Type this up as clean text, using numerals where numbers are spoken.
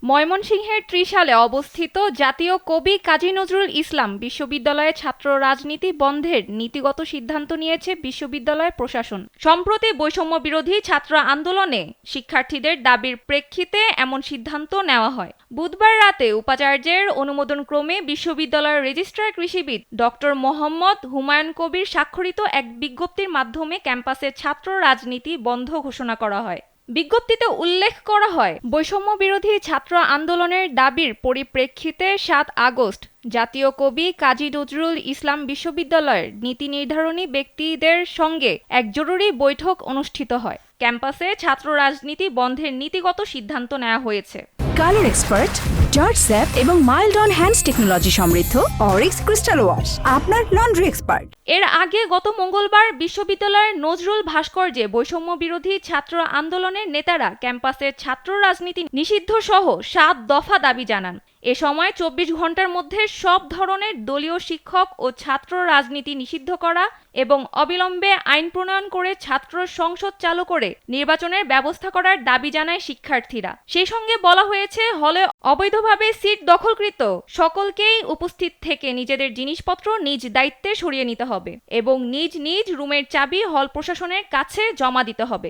ময়মনসিংহের ত্রিশালে অবস্থিত জাতীয় কবি কাজী নজরুল ইসলাম বিশ্ববিদ্যালয়ে ছাত্র রাজনীতি বন্ধের নীতিগত সিদ্ধান্ত নিয়েছে বিশ্ববিদ্যালয় প্রশাসন। সম্প্রতি বৈষম্য বিরোধী ছাত্র আন্দোলনে শিক্ষার্থীদের দাবির প্রেক্ষিতে এমন সিদ্ধান্ত নেওয়া হয়। বুধবার রাতে উপাচার্যের অনুমোদনক্রমে বিশ্ববিদ্যালয়ের রেজিস্ট্রার কৃষিবিদ ডক্টর মোহাম্মদ হুমায়ুন কবির স্বাক্ষরিত এক বিজ্ঞপ্তির মাধ্যমে ক্যাম্পাসে ছাত্র রাজনীতি বন্ধ ঘোষণা করা হয়। বিজ্ঞপ্তিতে উল্লেখ করা হয়, বৈষম্য বিরোধী ছাত্র আন্দোলনের দাবির পরিপ্রেক্ষিতে ৭ আগস্ট জাতীয় কবি কাজী নজরুল ইসলাম বিশ্ববিদ্যালয়ের নীতি নির্ধারণী ব্যক্তিদের সঙ্গে এক জরুরি বৈঠক অনুষ্ঠিত হয়। ক্যাম্পাসে ছাত্র রাজনীতি বন্ধের নীতিগত সিদ্ধান্ত নেওয়া হয়েছে। কালার এক্সপার্ট, জর্জ স্যাপ এবং মাইল্ড অন হ্যান্ডস টেকনোলজি সমৃদ্ধ অরিক্স ক্রিস্টাল ওয়াশ আপনার লন্ড্রি এক্সপার্ট। এর আগে গত মঙ্গলবার বিশ্ববিদ্যালয়ের নজরুল ভাস্কর্যে বৈষম্য বিরোধী ছাত্র আন্দোলনের নেতারা ক্যাম্পাসের ছাত্র রাজনীতি নিষিদ্ধ সহ ৭ দফা দাবি জানান। এ সময় ২৪ ঘন্টার মধ্যে সব ধরনের দলীয় শিক্ষক ও ছাত্র রাজনীতি নিষিদ্ধ করা এবং অবিলম্বে আইন প্রণয়ন করে ছাত্র সংসদ চালু করে নির্বাচনের ব্যবস্থা করার দাবি জানায় শিক্ষার্থীরা। সেই সঙ্গে বলা হয়েছে, হলে অবৈধভাবে সিট দখলকৃত সকলকেই উপস্থিত থেকে নিজেদের জিনিসপত্র নিজ দায়িত্বে সরিয়ে নিতে হবে এবং নিজ নিজ রুমের চাবি হল প্রশাসনের কাছে জমা দিতে হবে।